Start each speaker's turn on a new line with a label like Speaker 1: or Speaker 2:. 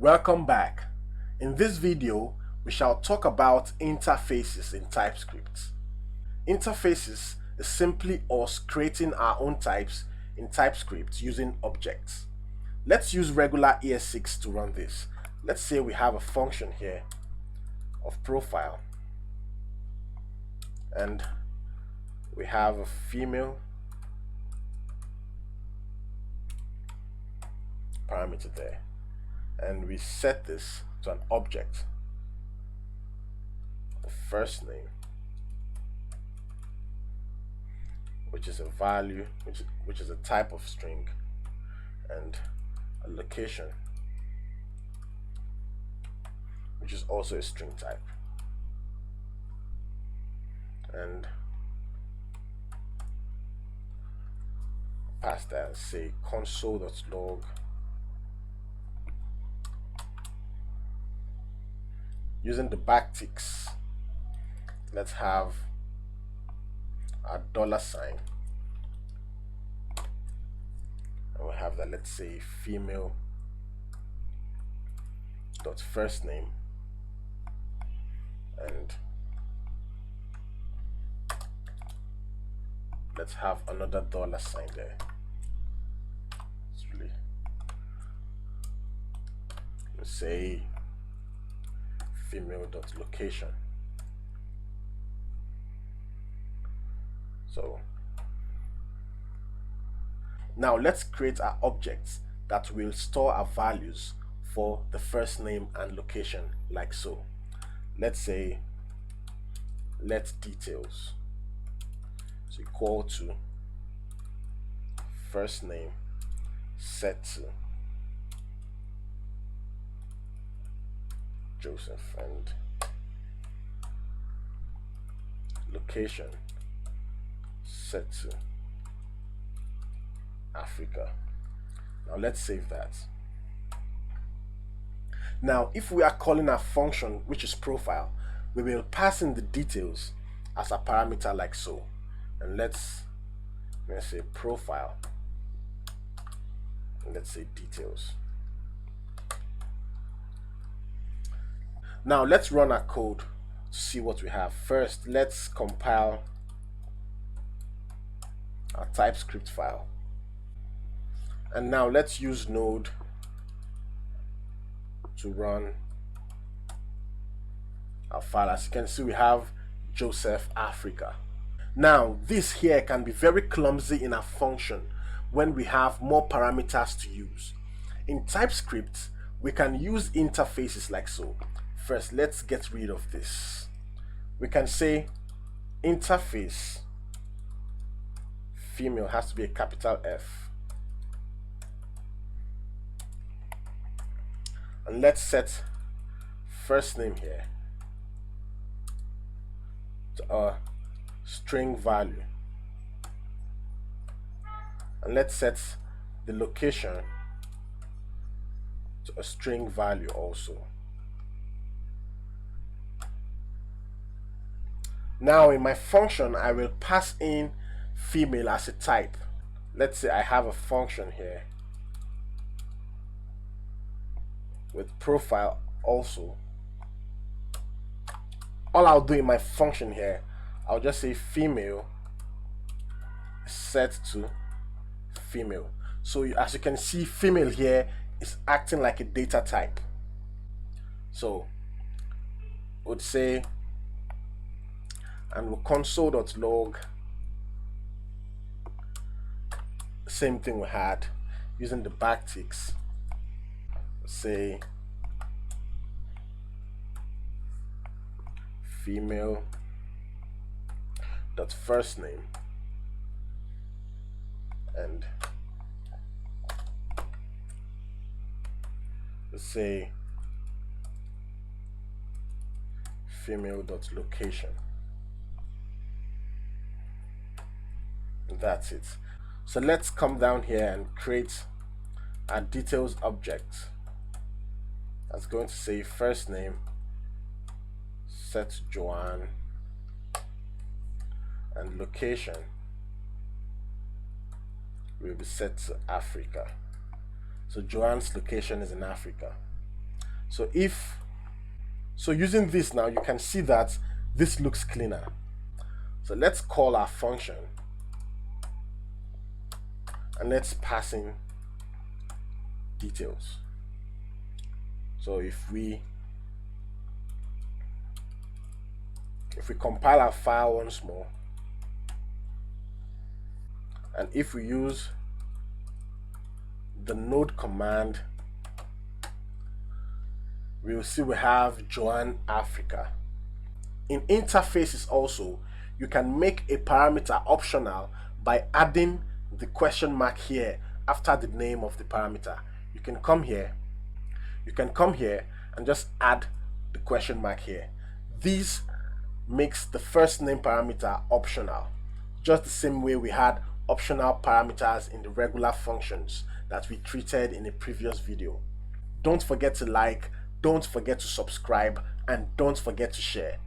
Speaker 1: Welcome back. In this video, we shall talk about interfaces in TypeScript. Interfaces is simply us creating our own types in TypeScript using objects. Let's use regular ES6 to run this. Let's say we have a function here of profile and we have a female parameter there, and we set this to an object of first name, which is a value, which is a type of string, and a location, which is also a string type. And pass that and say console.log using the backticks. Let's have a $sign, and we have that, let's say female dot first name, and let's have another $sign there. It's really, let's say female.location. So now let's create our objects that will store our values for the first name and location, like so. Let's say let details is equal to first name set to Joseph and location set to Africa. Now let's save that. Now if we are calling a function which is profile, we will pass in the details as a parameter, like so. And let's say profile, and let's say details. Now let's run our code to see what we have. First, let's compile our TypeScript file. And now let's use Node to run our file. As you can see, we have Joseph Africa. Now this here can be very clumsy in a function when we have more parameters to use. In TypeScript, we can use interfaces like so. First, let's get rid of this. We can say interface female has to be a capital F, and let's set first name here to a string value, and let's set the location to a string value also. Now in my function, I will pass in female as a type. Let's say I have a function here with profile also. All I'll do in my function here, I'll just say female set to female. So as you can see, female here is acting like a data type. So would say, and we'll console.log, same thing we had using the backticks. Say female dot first name, and let's say female dot location. And that's it. So let's come down here and create a details object that's going to say first name set to Joanne, and location will be set to Africa. So Joanne's location is in Africa. So using this now, you can see that this looks cleaner. So let's call our function and let's pass in details. So if we compile our file once more, and if we use the node command, we'll see we have Joanne Africa. In interfaces also, you can make a parameter optional by adding the question mark here after the name of the parameter. You can come here and just add the question mark here. This makes the first name parameter optional, just the same way we had optional parameters in the regular functions that we treated in a previous video. Don't forget to like, don't forget to subscribe, and don't forget to share.